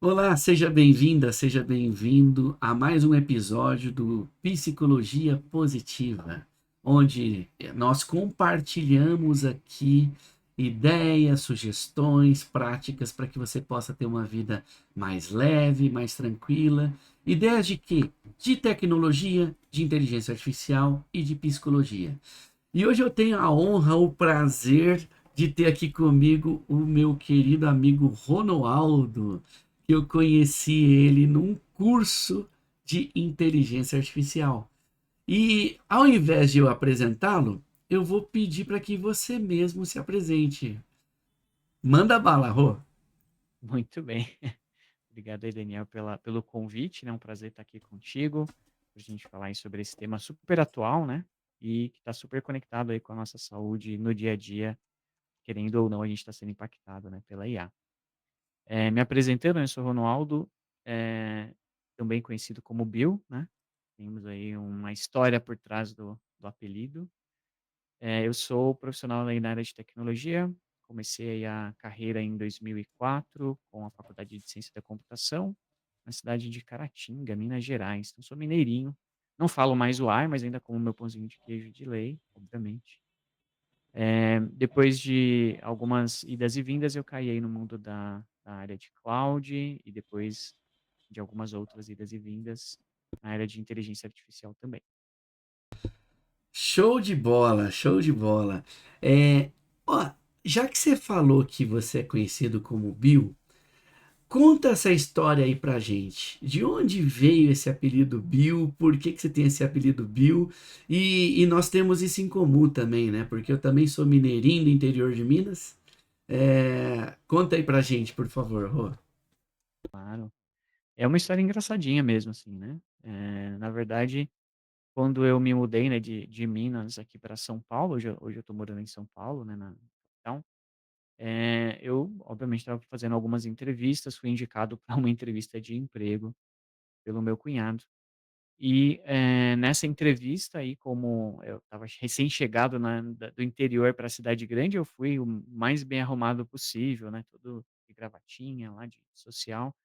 Olá, seja bem-vinda, seja bem-vindo a mais um episódio do Psicologia Positiva, onde nós compartilhamos aqui ideias, sugestões, práticas para que você possa ter uma vida mais leve, mais tranquila. Ideias de quê? De tecnologia, de inteligência artificial e de psicologia. E hoje eu tenho a honra, o prazer de ter aqui comigo o meu querido amigo Ronaldo, que eu conheci ele num curso de inteligência artificial. E ao invés de eu apresentá-lo, eu vou pedir para que você mesmo se apresente. Manda bala, Rô. Muito bem. Obrigado aí, Daniel, pelo convite, né? É um prazer estar aqui contigo, para a gente falar aí sobre esse tema super atual, né? E que está super conectado aí com a nossa saúde no dia a dia, querendo ou não, a gente está sendo impactado, né, pela IA. Me apresentando, né, eu sou Ronaldo, eh, também conhecido como Bill, né? Temos aí uma história por trás do apelido. Eu sou profissional aí na área de tecnologia, comecei aí a carreira em 2004 com a Faculdade de Ciência da Computação, na cidade de Caratinga, Minas Gerais. Então sou mineirinho, não falo mais o ar, mas ainda como meu pãozinho de queijo de lei, obviamente. Depois de algumas idas e vindas, eu caí aí no mundo da área de cloud e depois de algumas outras idas e vindas, na área de inteligência artificial também. Show de bola, show de bola. É, ó, já que você falou que você é conhecido como Bill, conta essa história aí pra gente. De onde veio esse apelido Bill? Por que que você tem esse apelido Bill? E nós temos isso em comum também, né? Porque eu também sou mineirinho do interior de Minas. Conta aí pra gente, por favor, Rô. Claro. É uma história engraçadinha mesmo, assim, né. Na verdade, quando eu me mudei, né, de Minas aqui para São Paulo, hoje eu tô morando em São Paulo, né, na capital, eu obviamente estava fazendo algumas entrevistas, fui indicado para uma entrevista de emprego pelo meu cunhado. E, nessa entrevista aí, como eu estava recém-chegado do interior para a cidade grande, eu fui o mais bem arrumado possível, né, todo de gravatinha lá de social.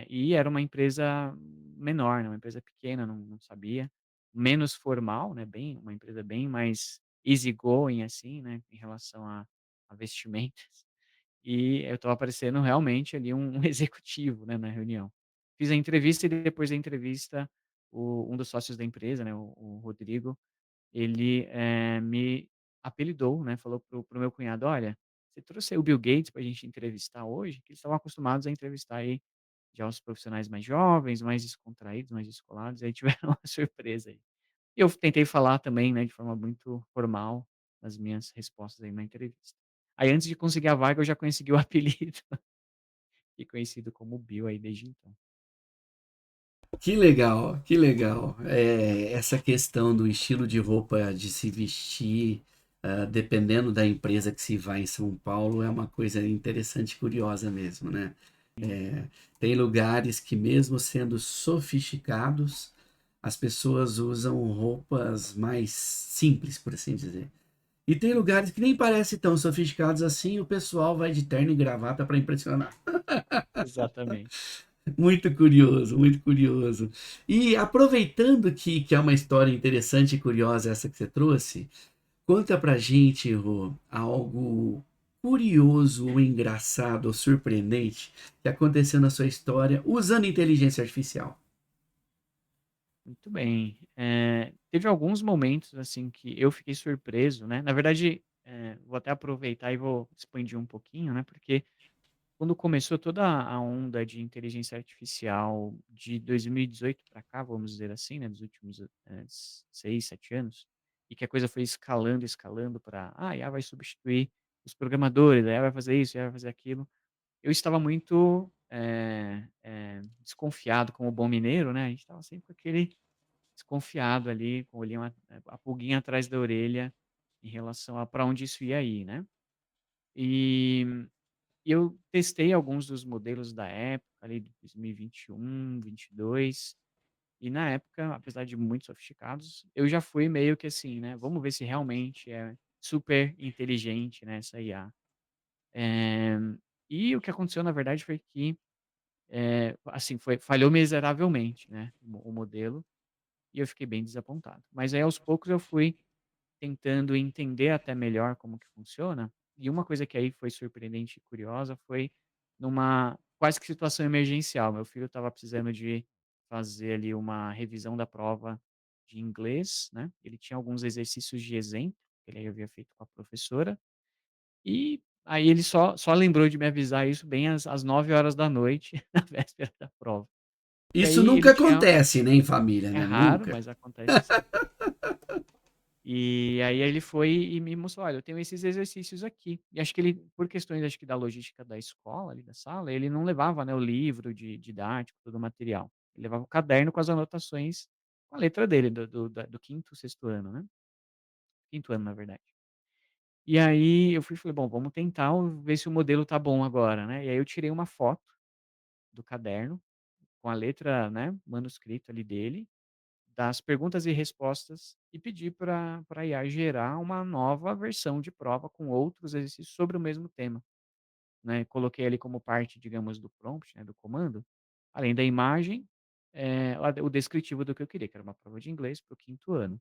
E era uma empresa menor, né, uma empresa pequena, não sabia, menos formal, né, bem uma empresa bem mais easygoing, assim, né, em relação a vestimentas. E eu estava parecendo realmente ali um executivo, né, na reunião. Fiz a entrevista e depois da entrevista, um dos sócios da empresa, né, o Rodrigo, ele, me apelidou, né, falou pro meu cunhado: "Olha, você trouxe aí o Bill Gates para a gente entrevistar hoje?" Que eles estavam acostumados a entrevistar aí já os profissionais mais jovens, mais descontraídos, mais descolados, aí tiveram uma surpresa aí. E eu tentei falar também, né, de forma muito formal nas minhas respostas aí na entrevista. Aí antes de conseguir a vaga eu já consegui o apelido e conhecido como Bill aí desde então. Que legal, que legal. Essa questão do estilo de roupa de se vestir, dependendo da empresa que se vai em São Paulo, é uma coisa interessante e curiosa mesmo, né? Sim. É, tem lugares que, mesmo sendo sofisticados, as pessoas usam roupas mais simples, por assim dizer. E tem lugares que nem parecem tão sofisticados assim, o pessoal vai de terno e gravata para impressionar. Exatamente. Muito curioso, muito curioso. E aproveitando que é uma história interessante e curiosa essa que você trouxe, conta pra gente, Rô, algo curioso, ou engraçado, ou surpreendente que aconteceu na sua história usando inteligência artificial. Muito bem. Teve alguns momentos, assim, que eu fiquei surpreso, né, na verdade, vou até aproveitar e vou expandir um pouquinho, né, porque quando começou toda a onda de inteligência artificial de 2018 para cá, vamos dizer assim, né, dos últimos, 6, 7 anos, e que a coisa foi escalando, escalando para: "Ah, a IA vai substituir os programadores, a IA vai fazer isso, a IA vai fazer aquilo". Eu estava muito, desconfiado como bom mineiro, né, a gente estava sempre com aquele desconfiado ali, com o olhinho a pulguinha atrás da orelha, em relação a para onde isso ia ir, né. E eu testei alguns dos modelos da época, ali de 2021, 22, e na época, apesar de muito sofisticados, eu já fui meio que assim, né, vamos ver se realmente é super inteligente, né, essa IA. Eh, e o que aconteceu na verdade foi que assim, falhou miseravelmente, né, o modelo, e eu fiquei bem desapontado. Mas aí aos poucos eu fui tentando entender até melhor como que funciona, e uma coisa que aí foi surpreendente e curiosa foi numa quase que situação emergencial. Meu filho estava precisando de fazer ali uma revisão da prova de inglês, né, ele tinha alguns exercícios de exemplo, que ele havia feito com a professora, e aí ele só lembrou de me avisar isso bem às 9 horas da noite na véspera da prova. E Isso aí ele nunca tinha acontece, né, em família, é né? raro, Nunca. mas acontece sim. E aí ele foi e me mostrou: "Olha, eu tenho esses exercícios aqui". E acho que ele, por questões acho que da logística da escola ali, da sala, ele não levava, né, o livro didático, todo o material. Ele levava o caderno com as anotações com a letra dele, do 5º, 6º ano, né. 5º ano, na verdade. E aí eu fui e falei: "Bom, vamos tentar ver se o modelo tá bom agora, né". E aí eu tirei uma foto do caderno com a letra, né, manuscrita ali dele, das perguntas e respostas, e pedi para a IA gerar uma nova versão de prova com outros exercícios sobre o mesmo tema, né. Coloquei ali como parte, digamos, do prompt, né, do comando, além da imagem, o descritivo do que eu queria, que era uma prova de inglês para o 5º ano.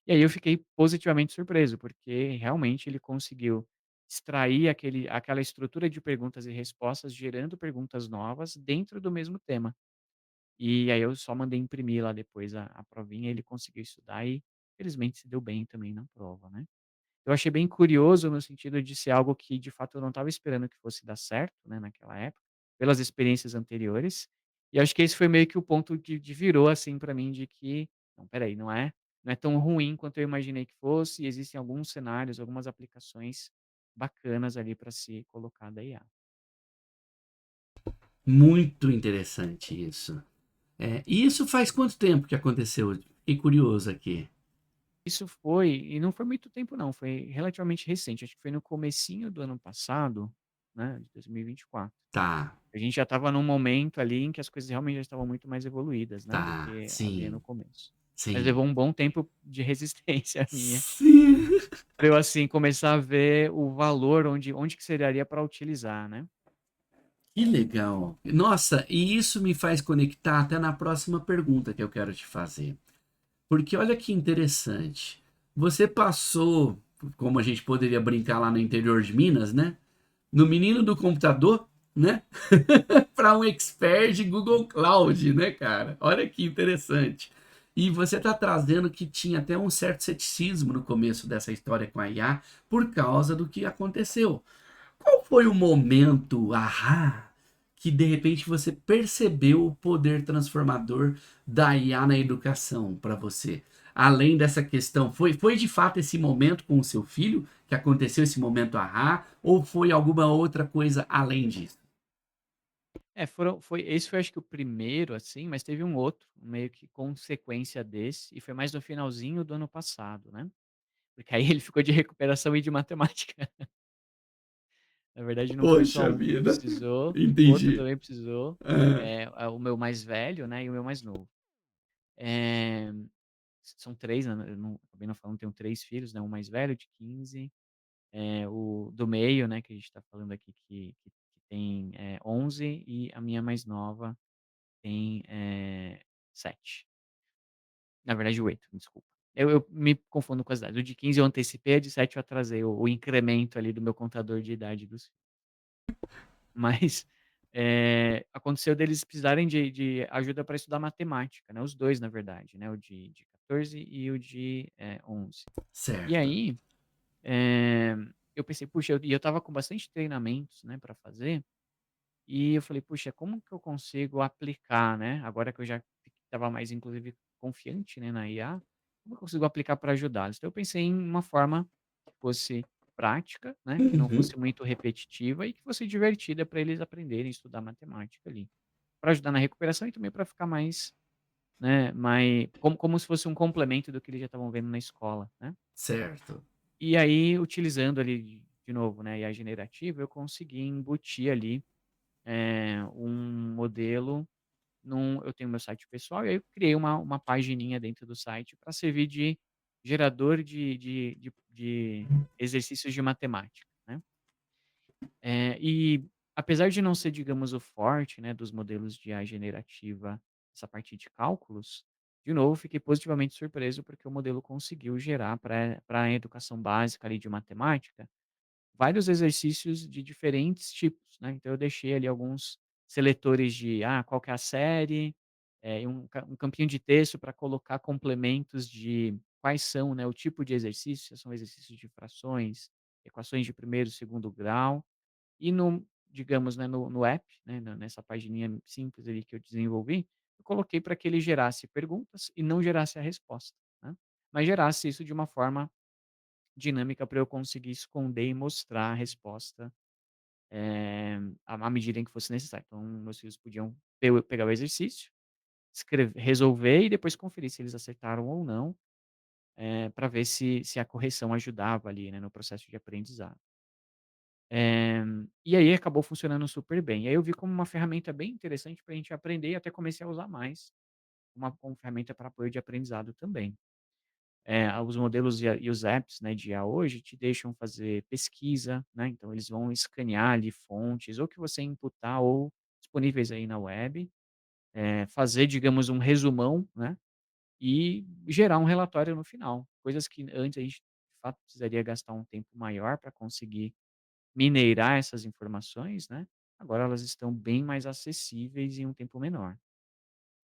E aí eu fiquei positivamente surpreso, porque realmente ele conseguiu extrair aquela estrutura de perguntas e respostas, gerando perguntas novas dentro do mesmo tema. E aí eu só mandei imprimir lá depois a provinha, ele conseguiu estudar e felizmente se deu bem também na prova, né. Eu achei bem curioso no sentido de ser algo que de fato eu não estava esperando que fosse dar certo, né, naquela época, pelas experiências anteriores, e acho que esse foi meio que o ponto de virou, assim, para mim de que: "Não, espera aí, não é tão ruim quanto eu imaginei que fosse, e existem alguns cenários, algumas aplicações bacanas ali para se colocar da IA". Muito interessante isso. E isso faz quanto tempo que aconteceu? Fiquei curioso aqui. Isso foi e não foi muito tempo não, foi relativamente recente, acho que foi no comecinho do ano passado, né, de 2024. Tá, A gente já estava num momento ali em que as coisas realmente já estavam muito mais evoluídas, né, do tá, que havia no sim, começo. Mas sim. levou um bom tempo de resistência minha, Sim. pra eu, assim, começar a ver o valor onde que se daria para utilizar, né. Que legal. Nossa, e isso me faz conectar até na próxima pergunta que eu quero te fazer. Porque olha que interessante. Você passou, como a gente poderia brincar lá no interior de Minas, né? No menino do computador, né? Para um expert de Google Cloud, né, cara? Olha que interessante. E você está trazendo que tinha até um certo ceticismo no começo dessa história com a IA por causa do que aconteceu. Qual foi o momento, que de repente você percebeu o poder transformador da IA na educação para você? Além dessa questão, foi de fato esse momento com o seu filho que aconteceu esse momento ou foi alguma outra coisa além disso? É, esse foi acho que o primeiro, assim, mas teve um outro, meio que consequência desse, e foi mais no finalzinho do ano passado, né. Porque aí ele ficou de recuperação e de matemática. Na verdade não foi só Poxa um que vida, precisou, o outro entendi. também precisou, Ah, o meu mais velho, né, e o meu mais novo. Eh, São 3, né, eu não acabei não falando, tenho 3 filhos, né, um mais velho de 15, o do meio, né, que a gente tá falando aqui que tem, 11 e a minha mais nova tem, 7. Na verdade 8, desculpa. Eu me confundo com as idades, o de 15 eu antecipei, a de 7 eu atrasei o incremento ali do meu contador de idade dos mas, aconteceu deles precisarem de ajuda para estudar matemática, né, os 2 na verdade, né, o de 14 e o de, 11. E certo. aí, eh, eu pensei: "Puxa", eu estava com bastante treinamentos, né, para fazer, e eu falei: "Puxa, como que eu consigo aplicar, né, agora que eu já estava mais inclusive confiante, né, na IA, como eu consigo aplicar para ajudá-los?". Então eu pensei em uma forma que fosse prática, né, que não Uhum, fosse muito repetitiva e que fosse divertida para eles aprenderem a estudar matemática ali. Para ajudar na recuperação e também para ficar mais, né, como se fosse um complemento do que eles já estavam vendo na escola, né. certo. E aí utilizando ali de novo, né, IA generativa, eu consegui embutir ali, um modelo eu tenho meu site pessoal, e aí eu criei uma pagininha dentro do site para servir de gerador de exercícios de matemática, né. E apesar de não ser, digamos, o forte, né, dos modelos de IA generativa, essa parte de cálculos, de novo, fiquei positivamente surpreso porque o modelo conseguiu gerar para a educação básica ali de matemática, vários exercícios de diferentes tipos, né. Então eu deixei ali alguns seletores de, qual que é a série, e um campinho de texto para colocar complementos de quais são, né, o tipo de exercício, se são exercícios de frações, equações de primeiro e segundo grau, e no digamos, né, no app, né, nessa pagininha simples ali que eu desenvolvi, eu coloquei para que ele gerasse perguntas e não gerasse a resposta, né, mas gerasse isso de uma forma dinâmica para eu conseguir esconder e mostrar a resposta, à medida em que fosse necessário. Então, meus filhos podiam pegar o exercício, resolver e depois conferir se eles acertaram ou não, para ver se a correção ajudava ali, né, no processo de aprendizado. Eh, e aí acabou funcionando super bem. E aí eu vi como uma ferramenta bem interessante para a gente aprender e até comecei a usar mais, como ferramenta para apoio de aprendizado também. Os modelos e os apps, né, de IA hoje te deixam fazer pesquisa, né, então eles vão escanear ali fontes ou que você imputar ou disponíveis aí na web, fazer, digamos, um resumão, né, e gerar um relatório no final, coisas que antes a gente, de fato, precisaria gastar um tempo maior para conseguir mineirar essas informações, né, agora elas estão bem mais acessíveis em um tempo menor.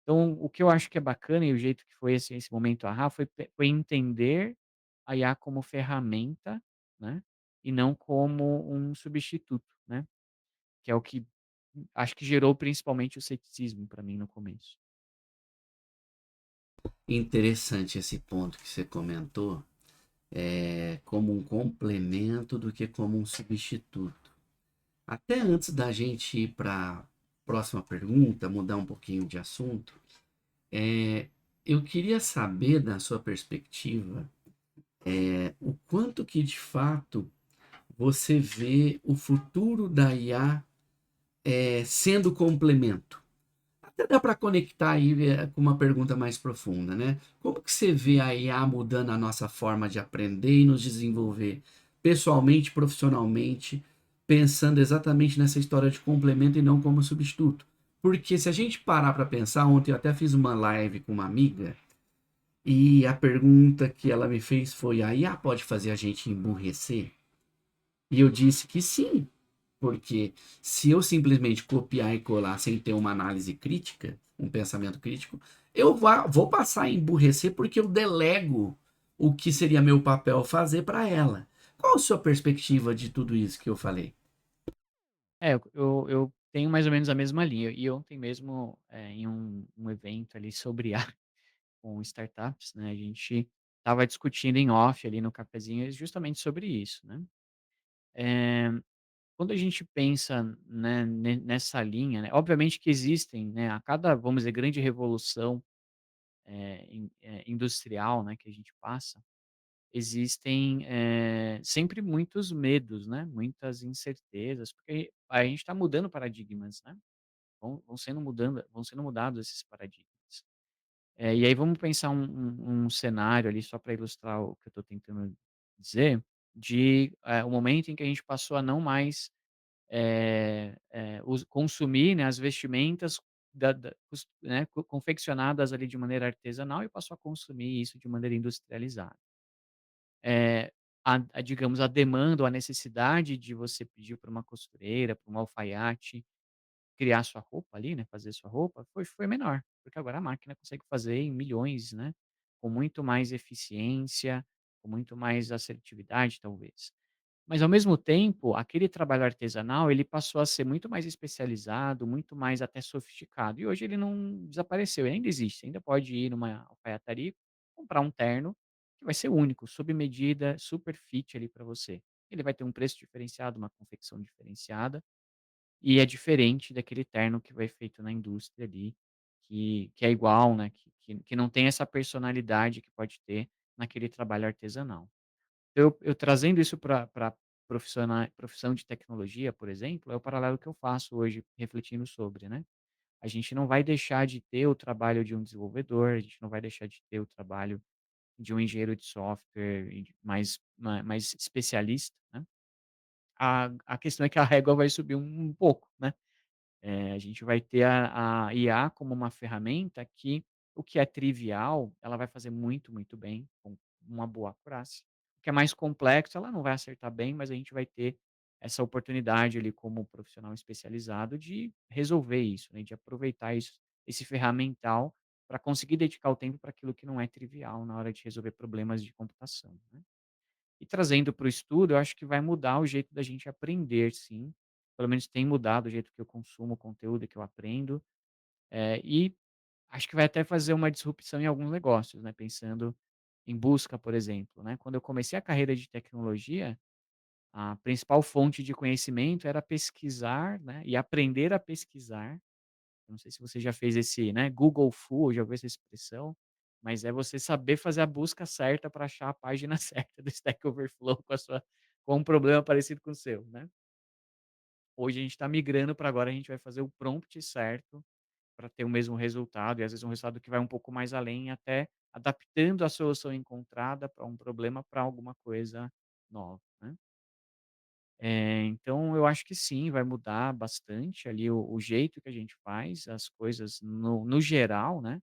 Então, o que eu acho que é bacana e o jeito que foi esse momento "ahá", foi entender a IA como ferramenta, né, e não como um substituto, né, que é o que acho que gerou principalmente o ceticismo para mim no começo. Interessante esse ponto que você comentou, como um complemento do que como um substituto. Até antes da gente ir para a próxima pergunta, mudar um pouquinho de assunto, é, eu queria saber, da sua perspectiva, o quanto que de fato você vê o futuro da IA sendo complemento. Até dá para conectar aí com uma pergunta mais profunda, né? Como que você vê a IA mudando a nossa forma de aprender e nos desenvolver pessoalmente, profissionalmente, pensando exatamente nessa história de complemento e não como substituto? Porque se a gente parar para pensar, ontem eu até fiz uma live com uma amiga e a pergunta que ela me fez foi: a IA pode fazer a gente emburrecer? E eu disse que sim, porque se eu simplesmente copiar e colar sem ter uma análise crítica, um pensamento crítico, eu vou passar a emburrecer porque eu delego o que seria meu papel fazer para ela. Qual a sua perspectiva de tudo isso que eu falei? Eu tenho mais ou menos a mesma linha, e ontem mesmo, em um evento ali sobre IA com startups, né, a gente estava discutindo em off ali no cafezinho justamente sobre isso, né. Eh, Quando a gente pensa, né, nessa linha, né, obviamente que existem, né, a cada, vamos dizer, grande revolução, industrial, né, que a gente passa, existem, sempre muitos medos, né, muitas incertezas, porque a gente está mudando paradigmas, né, vão sendo mudados esses paradigmas. E aí vamos pensar um cenário ali, só para ilustrar o que eu estou tentando dizer, de, o momento em que a gente passou a não mais consumir, né, as vestimentas né, confeccionadas ali de maneira artesanal e passou a consumir isso de maneira industrializada. Eh, digamos, a demanda ou a necessidade de você pedir para uma costureira, para um alfaiate, criar sua roupa ali, né, fazer sua roupa, foi menor, porque agora a máquina consegue fazer em milhões, né, com muito mais eficiência, com muito mais assertividade, talvez. Mas ao mesmo tempo, aquele trabalho artesanal, ele passou a ser muito mais especializado, muito mais até sofisticado, e hoje ele não desapareceu, ele ainda existe, ainda pode ir numa alfaiataria, comprar um terno, que vai ser único, sob medida, super fit ali para você. Ele vai ter um preço diferenciado, uma confecção diferenciada, e é diferente daquele terno que vai feito na indústria ali, que é igual, né, que não tem essa personalidade que pode ter naquele trabalho artesanal. Eu trazendo isso pra profissão de tecnologia, por exemplo, é o paralelo que eu faço hoje refletindo sobre, né. A gente não vai deixar de ter o trabalho de um desenvolvedor, a gente não vai deixar de ter o trabalho de um engenheiro de software e mais especialista, né. a questão é que a régua vai subir um pouco, né. A gente vai ter a IA como uma ferramenta que o que é trivial, ela vai fazer muito, muito bem, com uma boa acurácia. O que é mais complexo, ela não vai acertar bem, mas a gente vai ter essa oportunidade ali como profissional especializado de resolver isso, né, de aproveitar isso, esse ferramental para conseguir dedicar o tempo para aquilo que não é trivial na hora de resolver problemas de computação, né. E trazendo para o estudo, eu acho que vai mudar o jeito da gente aprender sim, pelo menos tem mudado o jeito que eu consumo o conteúdo, que eu aprendo, e acho que vai até fazer uma disrupção em alguns negócios, né, pensando em busca, por exemplo, né. Quando eu comecei a carreira de tecnologia, a principal fonte de conhecimento era pesquisar, né, e aprender a pesquisar. Não sei se você já fez esse, né, Google Fu, já ouviu essa expressão, mas é você saber fazer a busca certa para achar a página certa do Stack Overflow com um problema parecido com o seu, né. Hoje a gente está migrando para agora a gente vai fazer o prompt certo para ter o mesmo resultado e às vezes um resultado que vai um pouco mais além, até adaptando a solução encontrada para um problema para alguma coisa nova, né. Então eu acho que sim, vai mudar bastante ali o jeito que a gente faz as coisas no geral, né.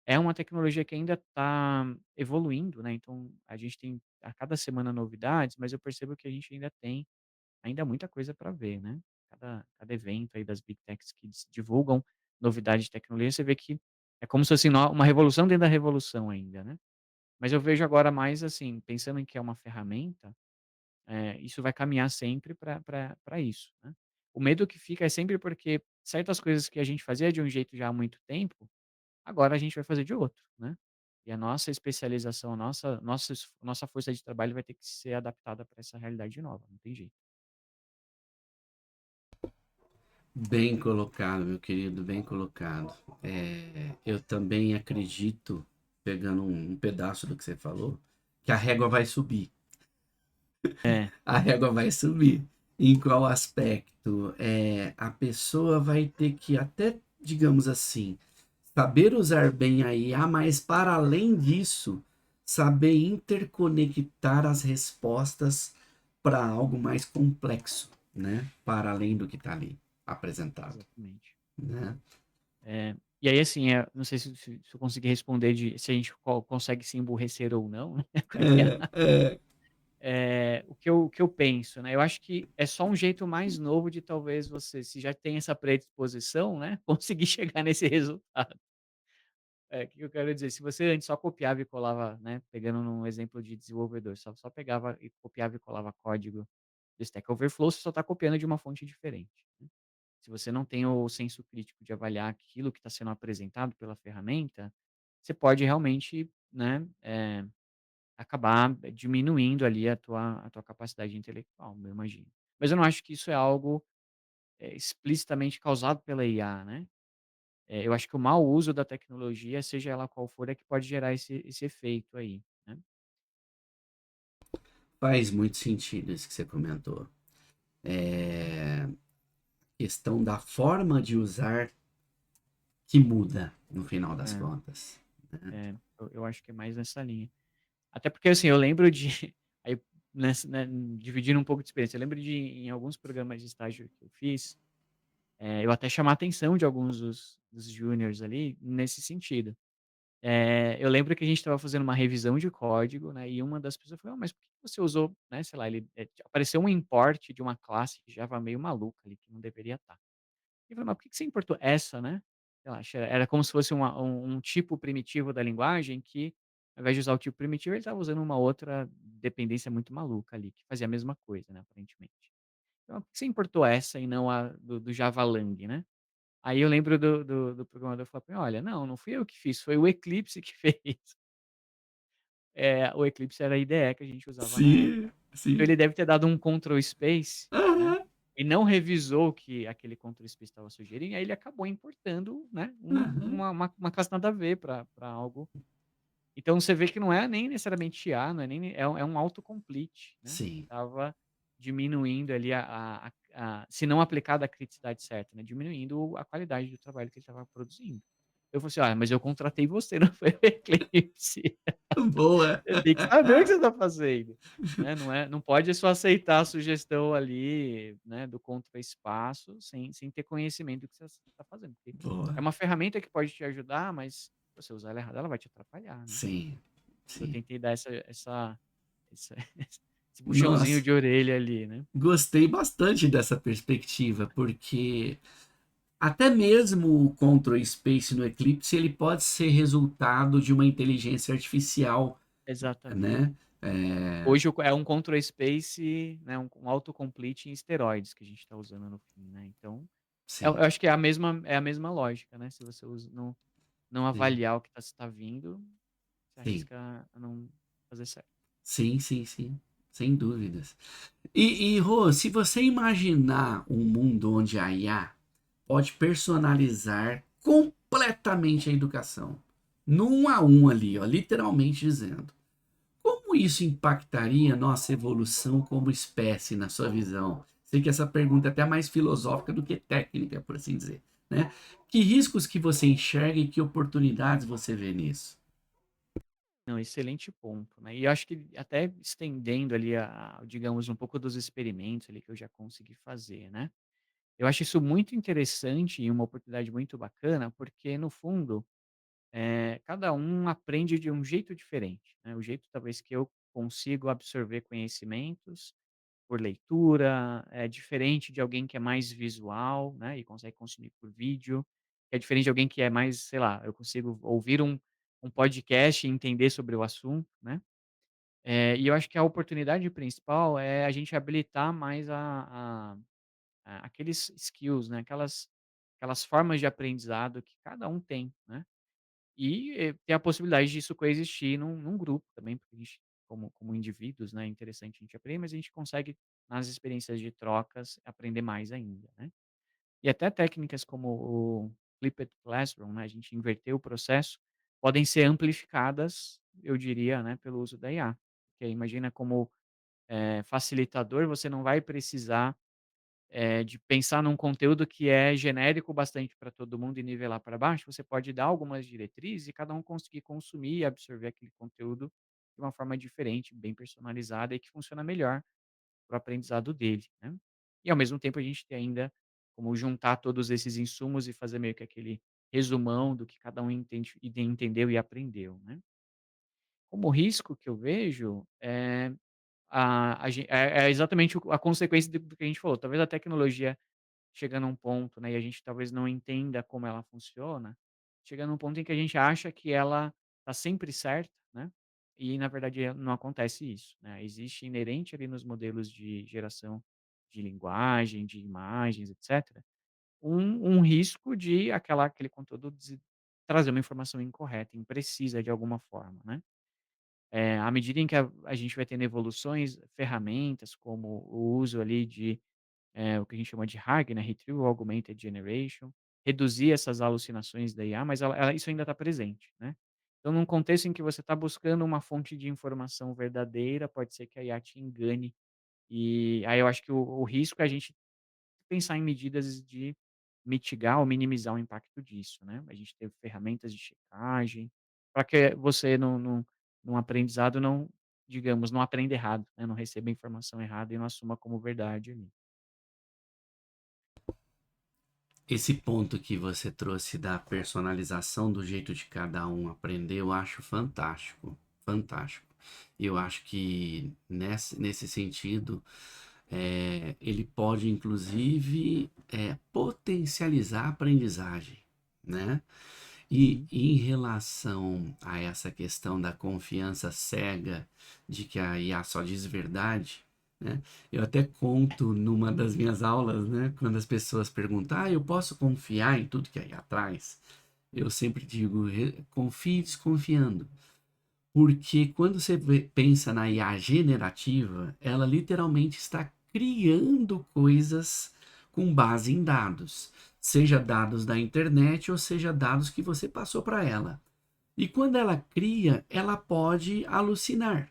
É uma tecnologia que ainda está evoluindo, né, então a gente tem a cada semana novidades, mas eu percebo que a gente ainda tem ainda muita coisa para ver, né. Cada evento aí das Big Techs que divulgam novidade de tecnologia, você vê que é como se fosse uma revolução dentro da revolução ainda, né. Mas eu vejo agora mais, assim, pensando em que é uma ferramenta, isso vai caminhar sempre para isso, né. O medo que fica é sempre porque certas coisas que a gente fazia de um jeito já há muito tempo, agora a gente vai fazer de outro, né. E a nossa especialização, nossa força de trabalho vai ter que ser adaptada para essa realidade nova, não tem jeito. Bem colocado, meu querido, bem colocado. Eu também acredito, pegando um pedaço do que você falou, que a régua vai subir. É, A régua vai subir. Em qual aspecto? A pessoa vai ter que até, digamos assim, saber usar bem a IA, mas para além disso, saber interconectar as respostas para algo mais complexo, né? Para além do que está ali apresentado, exatamente. né? E aí, assim, não sei se eu consegui responder de se a gente consegue se emburrecer ou não, né, com a IA. É, é, O que eu penso, né, eu acho que é só um jeito mais novo de talvez você, se já tem essa predisposição, né, conseguir chegar nesse resultado. O que eu quero dizer, se você antes só copiava e colava, né, pegando num exemplo de desenvolvedor, só pegava e copiava e colava código do Stack Overflow, você só está copiando de uma fonte diferente, né. Se você não tem o senso crítico de avaliar aquilo que está sendo apresentado pela ferramenta, você pode realmente, né, acabar diminuindo ali a tua capacidade intelectual, eu imagino. Mas eu não acho que isso é algo, explicitamente causado pela IA, né. Eu acho que o mau uso da tecnologia, seja ela qual for, é que pode gerar esse efeito aí, né. faz muito sentido isso que você comentou. É, questão da forma de usar que muda no final das É, contas. eu acho que é mais nessa linha. Até porque, assim, eu lembro de aí nessa, né, dividindo um pouco de experiência, eu lembro de em alguns programas de estágio que eu fiz, eu até chamar a atenção de alguns dos júniors ali, nesse sentido. Eu lembro que a gente estava fazendo uma revisão de código, né, e uma das pessoas falou: "Ah, mas por que você usou", né, sei lá, apareceu um import de uma classe Java meio maluca ali, que não deveria estar. Eu falei: "Mas por que você importou essa, né?" Sei lá, era como se fosse um tipo primitivo da linguagem que, ao invés de usar o tipo primitivo, ele estava usando uma outra dependência muito maluca ali, que fazia a mesma coisa, né, aparentemente. Então, por que você importou essa e não a do Javalang, né? Aí eu lembro do programador falar pra mim: "Olha, não fui eu que fiz, foi o Eclipse que fez". O Eclipse era a IDE que a gente usava na época. Sim, Então sim. ele deve ter dado um Ctrl Space, né, Aham, e não revisou o que aquele Ctrl Space estava sugerindo, aí ele acabou importando, né, aham. uma classe nada a ver pra algo. Então você vê que não é nem necessariamente IA, não é nem é um autocomplete, né, que Sim. estava diminuindo ali se não aplicado a criticidade certa, né, diminuindo a qualidade do trabalho que ele estava produzindo. Eu falei assim: "Ah, mas eu contratei você, não foi o Eclipse. Boa. Você tem que saber o que você está fazendo", né, não pode só aceitar a sugestão ali, né, do contraespaço sem ter conhecimento do que você está fazendo, porque é Boa. uma ferramenta que pode te ajudar, mas se você usar ela errado, ela vai te atrapalhar, né. Sim, Eu sim. tentei dar essa esse puxãozinho Nossa, de orelha ali, né. gostei bastante dessa perspectiva, porque até mesmo o Control Space no Eclipse, ele pode ser resultado de uma inteligência artificial, Exatamente. né? É, Hoje é um control space, né, um autocomplete em esteroides que a gente está usando no fim, né, então, eu sim, acho que é a mesma lógica, né, se você usa não sim, avaliar o que está vindo, você sim, arrisca a não fazer certo. sim, sim, sim, sem dúvidas. Rô, se você imaginar um mundo onde a IA pode personalizar completamente a educação, num a um ali, ó, literalmente dizendo. Como isso impactaria nossa evolução como espécie, na sua visão? Sei que essa pergunta é até mais filosófica do que técnica, por assim dizer, né? Que riscos que você enxerga e que oportunidades você vê nisso? Não, excelente ponto, né, e eu acho que até estendendo ali digamos, um pouco dos experimentos ali que eu já consegui fazer, né. Eu acho isso muito interessante e uma oportunidade muito bacana, porque no fundo, cada um aprende de um jeito diferente, né, o jeito talvez que eu consigo absorver conhecimentos por leitura, é diferente de alguém que é mais visual, né, e consegue consumir por vídeo, é diferente de alguém que é mais, sei lá, eu consigo ouvir um podcast e entender sobre o assunto, né. E eu acho que a oportunidade principal é a gente habilitar mais aqueles skills, né, aquelas formas de aprendizado que cada um tem, né. E, ter a possibilidade disso coexistir num grupo também, porque a gente como indivíduos, né, é interessante a gente aprender, mas a gente consegue, nas experiências de trocas, aprender mais ainda, né. E até técnicas como o Flipped Classroom, né, a gente inverter o processo, podem ser amplificadas, eu diria, né, pelo uso da IA. Porque imagina como, facilitador, você não vai precisar de pensar num conteúdo que é genérico bastante para todo mundo e nivelar para baixo, você pode dar algumas diretrizes e cada um conseguir consumir e absorver aquele conteúdo de uma forma diferente, bem personalizada e que funciona melhor para o aprendizado dele, né. E ao mesmo tempo a gente tem ainda como juntar todos esses insumos e fazer meio que aquele resumão do que cada um entendeu e aprendeu, né. Como risco que eu vejo, é exatamente a consequência do que a gente falou, talvez a tecnologia chega num ponto, né, e a gente talvez não entenda como ela funciona, chega num ponto em que a gente acha que ela está sempre certa, né, e na verdade não acontece isso, né. Existe inerente ali nos modelos de geração de linguagem, de imagens, etcétera, um risco de aquele conteúdo trazer uma informação incorreta, imprecisa de alguma forma, né. À medida em que a gente vai tendo evoluções, ferramentas como o uso ali de o que a gente chama de RAG, né, Retrieval Augmented Generation, reduzir essas alucinações da IA, mas isso ainda está presente, né. Então num contexto em que você está buscando uma fonte de informação verdadeira, pode ser que a IA te engane, e aí eu acho que o risco é a gente pensar em medidas de mitigar ou minimizar o impacto disso, né. A gente ter ferramentas de checagem, para que você num aprendizado não, digamos, não aprenda errado, né, não receba a informação errada e não assuma como verdade ali. Esse ponto que você trouxe da personalização do jeito de cada um aprender, eu acho fantástico, fantástico. Eu acho que nesse sentido, ele pode inclusive potencializar a aprendizagem, né? E Uhum. em relação a essa questão da confiança cega de que a IA só diz verdade, né? Eu até conto numa das minhas aulas, né? Quando as pessoas perguntam, eu posso confiar em tudo que a IA traz? Eu sempre digo, confie desconfiando. Porque quando você pensa na IA generativa, ela literalmente está criando coisas com base em dados, seja dados da internet ou seja dados que você passou para ela. E quando ela cria, ela pode alucinar.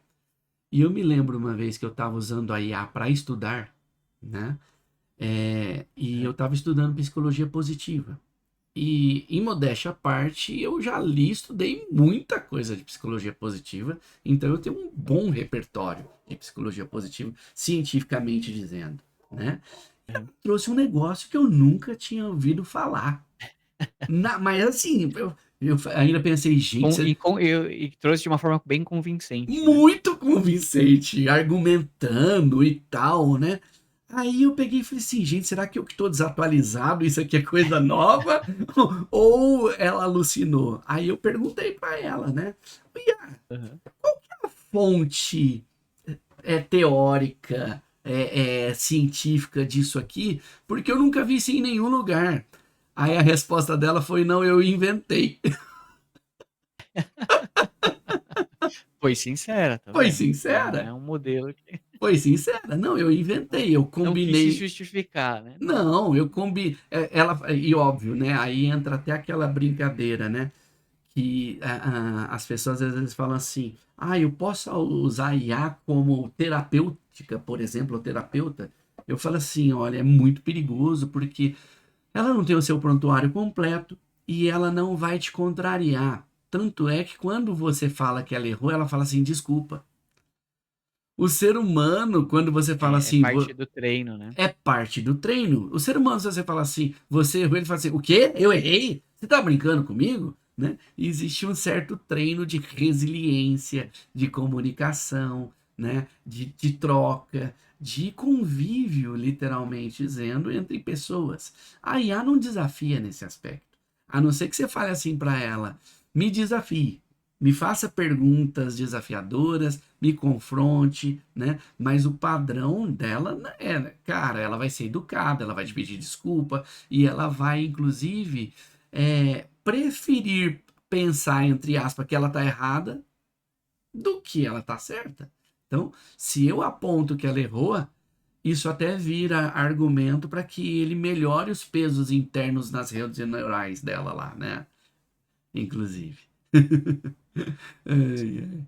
E eu me lembro uma vez que eu estava usando a IA para estudar, né? E eu Certo. estava estudando psicologia positiva. E, em modéstia à parte, eu já li e estudei muita coisa de psicologia positiva, então eu tenho um bom repertório de psicologia positiva, cientificamente dizendo, né? Aham. Trouxe um negócio que eu nunca tinha ouvido falar. Mas assim, eu ainda pensei, gente, Com e trouxe de uma forma bem convincente, né. muito convincente, argumentando e tal, né? Aí eu peguei e falei assim, gente, será que eu que estou desatualizado? Isso aqui é coisa nova? Ou ela alucinou? Aí eu perguntei para ela, né? E a Aham. fonte teórica, científica disso aqui? Porque eu nunca vi isso em nenhum lugar. Aí a resposta dela foi, não, eu inventei. Foi sincera, tá Foi vendo. É sincera? um modelo que Foi sincera? Não, eu inventei, eu não quis se combinei. justificar, né. Não, eu combinei. Ela, e óbvio, né? Aí entra até aquela brincadeira, né? Que as pessoas às vezes falam assim: ah, eu posso usar a IA como terapêutica, por exemplo, ou terapeuta. Eu falo assim: olha, é muito perigoso porque ela não tem o seu prontuário completo e ela não vai te contrariar. Tanto é que quando você fala que ela errou, ela fala assim: desculpa. O ser humano, quando você fala É assim, parte do treino, né. é parte do treino. O ser humano, se você fala assim, você errou, ele fala assim, o quê? Eu errei? Você tá brincando comigo? Né? E existe um certo treino de resiliência, de comunicação, né? De troca, de convívio, literalmente dizendo, entre pessoas. A IA não desafia nesse aspecto. A não ser que você fale assim para ela, me desafie, me faça perguntas desafiadoras, me confronte, né? Mas o padrão dela é, cara, ela vai ser educada, ela vai te pedir desculpa e ela vai, inclusive, preferir pensar, entre aspas, que ela tá errada do que ela tá certa. Então, se eu aponto que ela errou, isso até vira argumento para que ele melhore os pesos internos nas redes neurais dela lá, né? Inclusive. Ai, ai.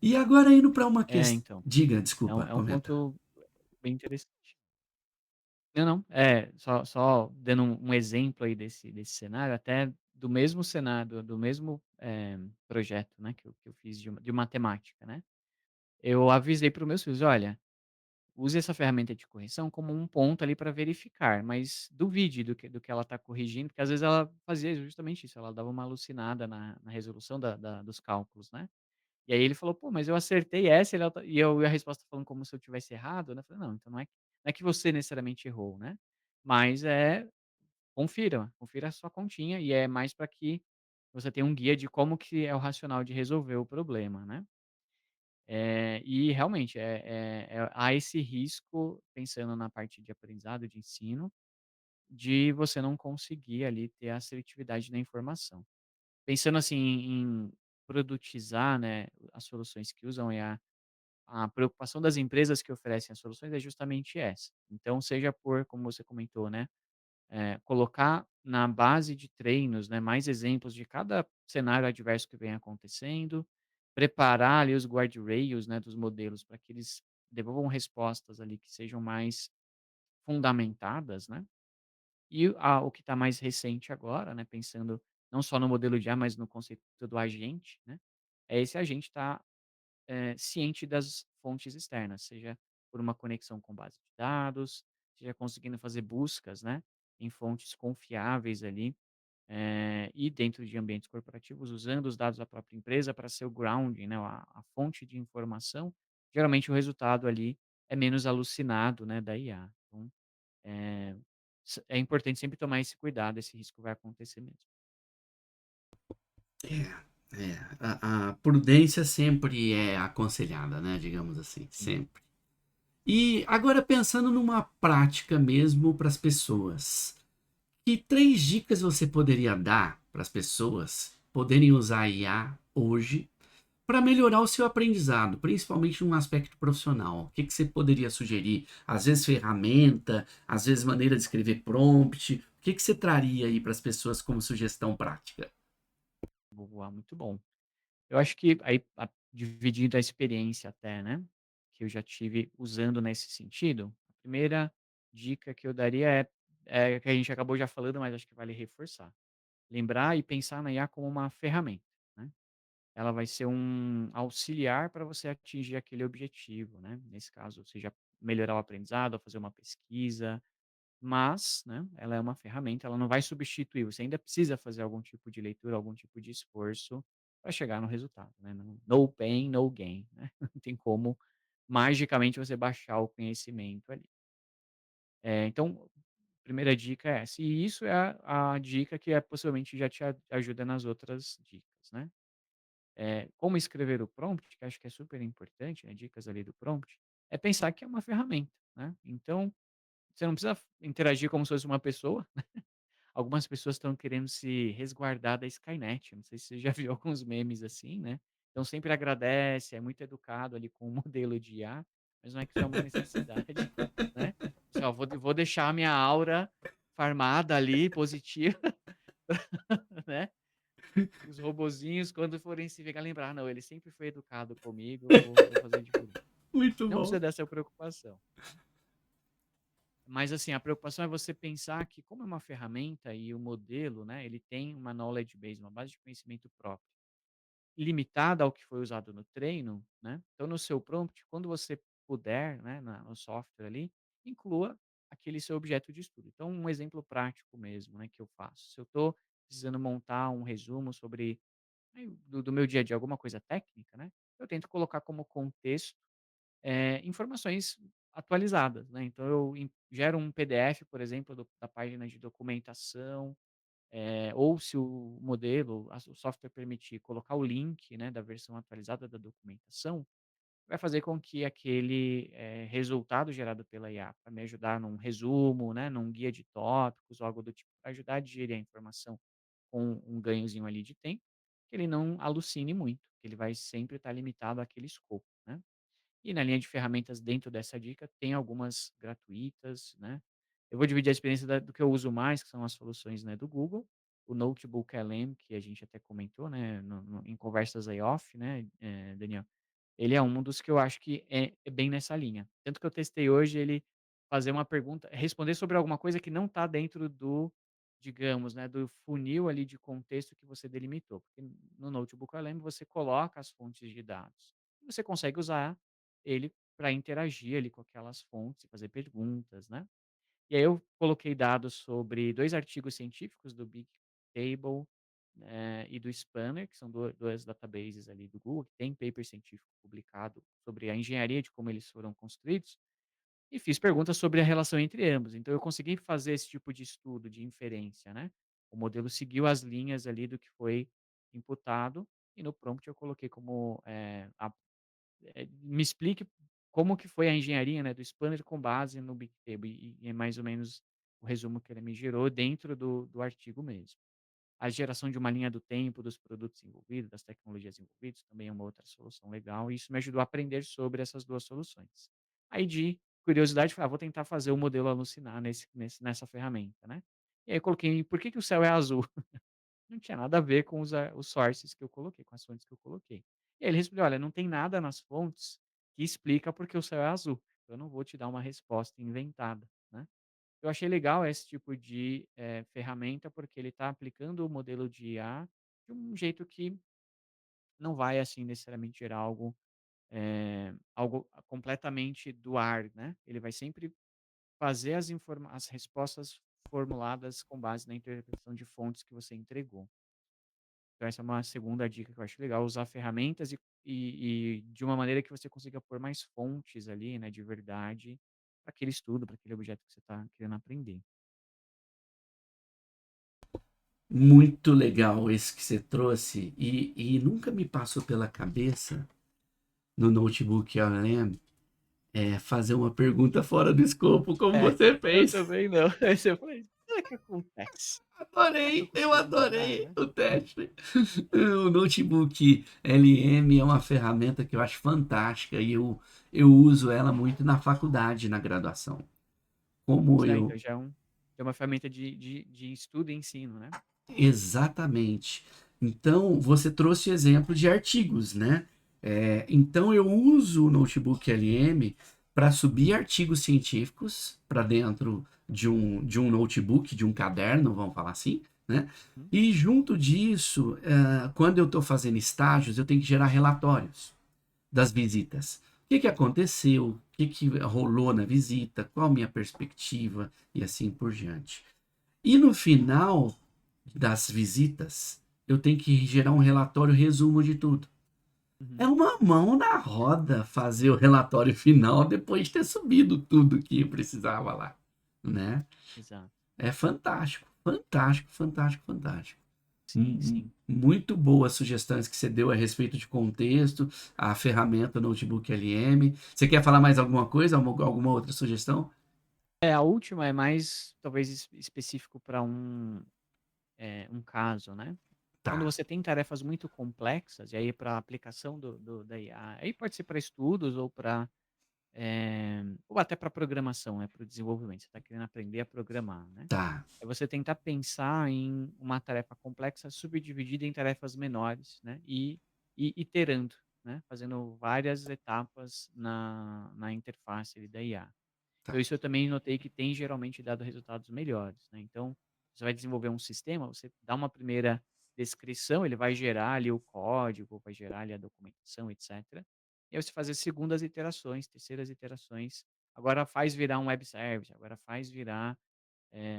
E agora indo para uma É, questão. então, Diga, é um desculpa, é um comenta. ponto bem interessante. Não, não, só dando um exemplo aí desse cenário, até do mesmo cenário, do mesmo, projeto, né, que eu fiz de matemática, né. Eu avisei para os meus filhos: "Olha, use essa ferramenta de correção como um ponto ali para verificar, mas duvide do que ela está corrigindo", porque às vezes ela fazia justamente isso, ela dava uma alucinada na resolução dos cálculos, né. E aí ele falou: "Pô, mas eu acertei essa", e a resposta falando como se eu tivesse errado, né. Eu falei: "Não, então não é que você necessariamente errou, né, mas, confira a sua continha e é mais para que você tenha um guia de como que é o racional de resolver o problema, né". E realmente, há esse risco, pensando na parte de aprendizado, de ensino, de você não conseguir ali ter assertividade na informação. Pensando assim em produtizar, né, as soluções que usam IA, a preocupação das empresas que oferecem as soluções é justamente essa. Então, seja por, como você comentou, né, colocar na base de treinos, né, mais exemplos de cada cenário adverso que vem acontecendo, preparar ali os guardrails, né, dos modelos para que eles devolvam respostas ali que sejam mais fundamentadas, né. E o que está mais recente agora, né, pensando não só no modelo de IA, mas no conceito do agente, né, é esse agente estar ciente das fontes externas, seja por uma conexão com base de dados, seja conseguindo fazer buscas, né, em fontes confiáveis ali, e dentro de ambientes corporativos, usando os dados da própria empresa para ser o grounding, né, a fonte de informação. Geralmente o resultado ali é menos alucinado, né, da IA. Então, eh, é importante sempre tomar esse cuidado, esse risco vai acontecer mesmo. A prudência sempre é aconselhada, né? Digamos assim, Sim. sempre. E agora pensando numa prática mesmo para as pessoas, que três dicas você poderia dar para as pessoas poderem usar a IA hoje para melhorar o seu aprendizado, principalmente num aspecto profissional? O que que você poderia sugerir? Às vezes ferramenta, às vezes maneira de escrever prompt. O que que você traria aí para as pessoas como sugestão prática? Boa, muito bom. Eu acho que aí, dividindo a experiência até, né, que eu já tive usando nesse sentido, a primeira dica que eu daria é que a gente acabou já falando, mas acho que vale reforçar. lembrar e pensar na IA como uma ferramenta, né? Ela vai ser um auxiliar para você atingir aquele objetivo, né? Nesse caso, seja melhorar o aprendizado, ou fazer uma pesquisa, mas, né, ela é uma ferramenta, ela não vai substituir, você ainda precisa fazer algum tipo de leitura, algum tipo de esforço para chegar no resultado, né? No pain, no gain, né? Não tem como magicamente você baixar o conhecimento ali. Então, primeira dica é essa. E isso é a dica que possivelmente já te ajuda nas outras dicas, né? Como escrever o prompt, que acho que é super importante, né, dicas ali do prompt, é pensar que é uma ferramenta, né? Então, você não precisa interagir como se fosse uma pessoa. Algumas pessoas estão querendo se resguardar da Skynet, não sei se você já viu alguns memes assim, né? Então sempre agradece, é muito educado ali com o modelo de IA, mas não é que isso é uma necessidade, né? Assim, ó, vou deixar a minha aura farmada ali, positiva, né? Os robozinhos, quando forem se pegar, lembrar, não, ele sempre foi educado comigo, vou fazer diferente. Muito Não bom. precisa dessa preocupação, né? Mas assim, a preocupação é você pensar que como é uma ferramenta e o modelo, né, ele tem uma knowledge base, uma base de conhecimento próprio, limitada ao que foi usado no treino, né? Então no seu prompt, quando você puder, né, no software ali, inclua aquele seu objeto de estudo. Então um exemplo prático mesmo, né, que eu faço. Se eu estou precisando montar um resumo sobre do meu dia a dia, alguma coisa técnica, né? Eu tento colocar como contexto informações atualizadas, né. Então eu gero um PDF, por exemplo, da página de documentação, ou se o modelo, o software permitir colocar o link, né, da versão atualizada da documentação, vai fazer com que aquele, resultado gerado pela IA, para me ajudar num resumo, né, num guia de tópicos ou algo do tipo, pra ajudar a digerir a informação com um ganhozinho ali de tempo, que ele não alucine muito, que ele vai sempre estar limitado àquele escopo, né. E na linha de ferramentas dentro dessa dica, tem algumas gratuitas, né. Eu vou dividir a experiência do que eu uso mais, que são as soluções, né, do Google, o Notebook LM, que a gente até comentou, né, em conversas aí off, né, Daniel. Ele é um dos que eu acho que é bem nessa linha. Tanto que eu testei hoje ele fazer uma pergunta responder sobre alguma coisa que não está dentro do, digamos, né, do funil ali de contexto que você delimitou, porque no Notebook LM você coloca as fontes de dados, e você consegue usar ele para interagir ali com aquelas fontes e fazer perguntas, né. E aí eu coloquei dados sobre 2 artigos científicos do Big Table, e do Spanner, que são 2 databases ali do Google, que tem paper científico publicado sobre a engenharia de como eles foram construídos, e fiz perguntas sobre a relação entre ambos. Então eu consegui fazer esse tipo de estudo de inferência, né. O modelo seguiu as linhas ali do que foi imputado, e no prompt eu coloquei como, me explique como que foi a engenharia, né, do Spanner com base no Bigtable, e é mais ou menos o resumo que ele me gerou dentro do artigo mesmo. A geração de uma linha do tempo dos produtos envolvidos, das tecnologias envolvidas, também é uma outra solução legal, e isso me ajudou a aprender sobre essas 2 soluções. Aí de curiosidade, falei: "Ah, vou tentar fazer o modelo alucinar nessa ferramenta", né. E aí eu coloquei: "Por que que o céu é azul?" Não tinha nada a ver com os sources que eu coloquei, com as fontes que eu coloquei. E aí ele respondeu: "Olha, não tem nada nas fontes que explica porque o céu é azul, então eu não vou te dar uma resposta inventada", né. Eu achei legal esse tipo de, ferramenta, porque ele está aplicando o modelo de IA de um jeito que não vai, assim, necessariamente gerar algo completamente do ar, né. Ele vai sempre fazer as respostas formuladas com base na interpretação de fontes que você entregou. Então essa é uma segunda dica que eu acho legal, usar ferramentas e de uma maneira que você consiga pôr mais fontes ali, né, de verdade, para aquele estudo, para aquele objeto que você está querendo aprender. Muito legal esse que você trouxe. E nunca me passou pela cabeça, no Notebook LM, fazer uma pergunta fora do escopo, como É, você eu fez. também não. Aí você falei: "Será que acontece? Será que eu Adorei, eu consigo mandar, adorei né?" o teste. O Notebook LM é uma ferramenta que eu acho fantástica e eu uso ela muito na faculdade, na graduação. Como Pois é, eu. então já é uma ferramenta de estudo e ensino, né. Exatamente. Então, você trouxe exemplo de artigos, né? Então, eu uso o Notebook LM para subir artigos científicos para dentro de um notebook, de um caderno, vamos falar assim, né? Uhum. E junto disso, quando eu estou fazendo estágios, eu tenho que gerar relatórios das visitas. O que que aconteceu? O que que rolou na visita? Qual a minha perspectiva? E assim por diante. E no final das visitas, eu tenho que gerar um relatório resumo de tudo. É Uhum. uma mão na roda fazer o relatório final depois de ter subido tudo que precisava lá, né? Exato. É fantástico, fantástico, fantástico, fantástico. Sim, sim. Muito boas sugestões que você deu a respeito de contexto, a ferramenta Notebook LM. Você quer falar mais alguma coisa, alguma outra sugestão? A última é mais, talvez, específico para um caso, né? Quando Tá, você tem tarefas muito complexas, e aí para aplicação da IA, aí pode ser para estudos ou para ou até para programação, né, para o desenvolvimento, você está querendo aprender a programar, né. tá, É você tentar pensar em uma tarefa complexa subdividida em tarefas menores, né, e iterando, né, fazendo várias etapas na interface ali da IA. Então tá. isso eu também notei que tem geralmente dado resultados melhores, né. Então, você vai desenvolver um sistema, você dá uma primeira descrição, ele vai gerar ali o código, vai gerar ali a documentação, etcétera. E aí você faz as segundas iterações, terceiras iterações, agora faz virar um web service, agora faz virar,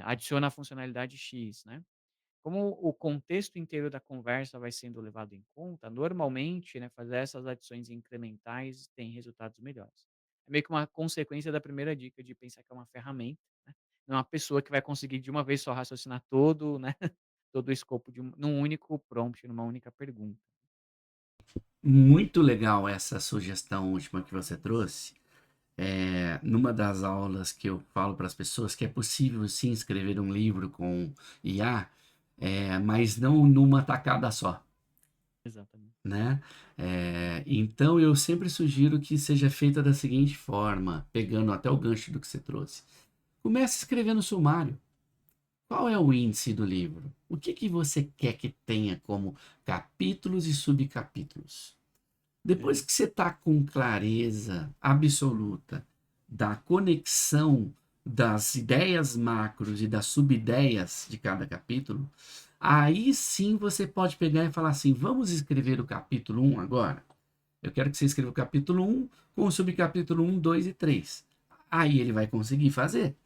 adiciona a funcionalidade X, né. Como o contexto inteiro da conversa vai sendo levado em conta, normalmente, né, fazer essas adições incrementais tem resultados melhores. É meio que uma consequência da primeira dica de pensar que é uma ferramenta, né, não é uma pessoa que vai conseguir de uma vez só raciocinar todo, né, todo o escopo num único prompt, numa única pergunta. Muito legal essa sugestão última que você trouxe. Numa das aulas que eu falo para as pessoas que é possível sim escrever um livro com IA, mas não numa tacada só, Exatamente. né? Então eu sempre sugiro que seja feita da seguinte forma, pegando até o gancho do que você trouxe. Comece escrevendo o sumário. Qual é o índice do livro? O que que você quer que tenha como capítulos e subcapítulos? Depois Aham. que você está com clareza absoluta da conexão das ideias macros e das subideias de cada capítulo, aí sim você pode pegar e falar assim: vamos escrever o capítulo um agora? Eu quero que você escreva o capítulo um com o subcapítulo um, 2 e 3. Aí ele vai conseguir fazer.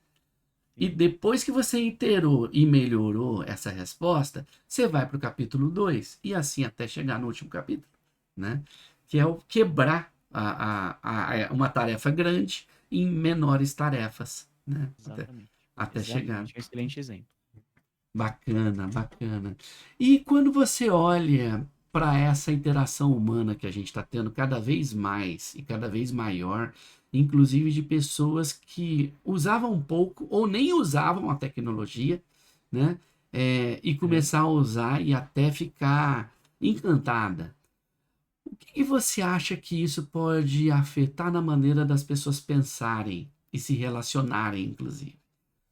E Sim, depois que você iterou e melhorou essa resposta, você vai para o capítulo 2 e assim até chegar no último capítulo, né? Que é o quebrar uma tarefa grande em menores tarefas, né? exatamente. Até chegar. Exatamente, é um excelente exemplo. Bacana, bacana. E quando você olha para essa interação humana que a gente está tendo cada vez mais e cada vez maior, inclusive de pessoas que usavam pouco ou nem usavam a tecnologia, né? E Aham. começar a usar e até ficar encantada. O que que você acha que isso pode afetar na maneira das pessoas pensarem e se relacionarem, inclusive?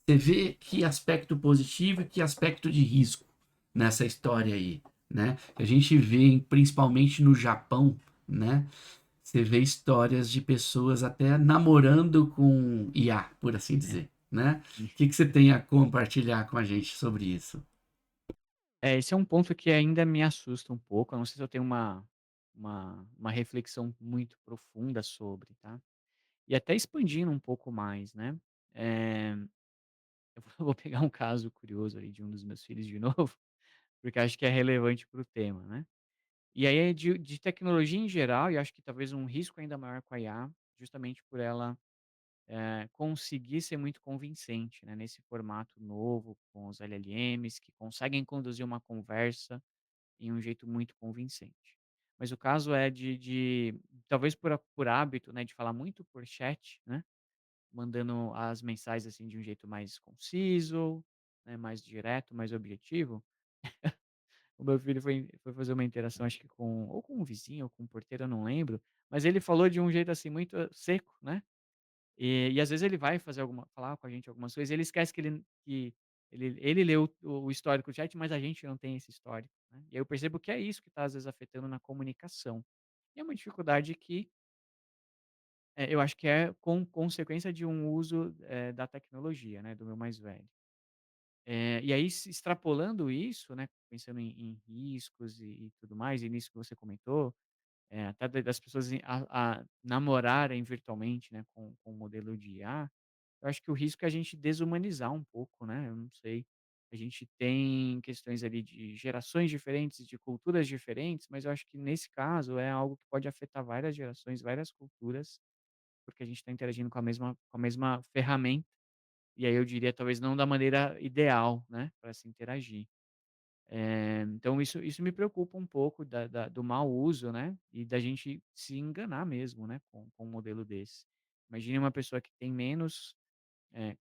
Você vê que aspecto positivo e que aspecto de risco nessa história aí, né? A gente vê principalmente no Japão, né? Você vê histórias de pessoas até namorando com IA, por assim É, dizer, né? sim. O que que você tem a compartilhar com a gente sobre isso? Esse é um ponto que ainda me assusta um pouco, eu não sei se eu tenho uma reflexão muito profunda sobre, tá. E até expandindo um pouco mais, né, eh, eu vou pegar um caso curioso aí de um dos meus filhos de novo, porque acho que é relevante para o tema, né. E aí é de tecnologia em geral, e acho que talvez um risco ainda maior com a IA, justamente por ela, conseguir ser muito convincente, né, nesse formato novo com os LLMs que conseguem conduzir uma conversa em um jeito muito convincente. Mas o caso é de talvez por hábito, né, de falar muito por chat, né, mandando as mensagens, assim, de um jeito mais conciso, né, mais direto, mais objetivo. O meu filho foi fazer uma interação, acho que com um vizinho ou com um porteiro, eu não lembro, mas ele falou de um jeito, assim, muito seco, né. E às vezes ele vai falar com a gente algumas coisas, ele esquece que ele leu o histórico do chat, mas a gente não tem esse histórico, né. E aí eu percebo que é isso que está às vezes afetando na comunicação. E é uma dificuldade que, eu acho que é consequência de um uso, da tecnologia, né, do meu mais velho. E aí, extrapolando isso, né, pensando em riscos e tudo mais, e nisso que você comentou, até das pessoas namorarem virtualmente, né, com o modelo de IA, eu acho que o risco é a gente desumanizar um pouco, né, eu não sei. A gente tem questões ali de gerações diferentes, de culturas diferentes, mas eu acho que nesse caso é algo que pode afetar várias gerações, várias culturas, porque a gente está interagindo com a mesma ferramenta, e aí eu diria talvez não da maneira ideal, né, para se interagir. Então isso me preocupa um pouco do mau uso, né, e da gente se enganar mesmo, né, com um modelo desse. Imagine uma pessoa que tem menos,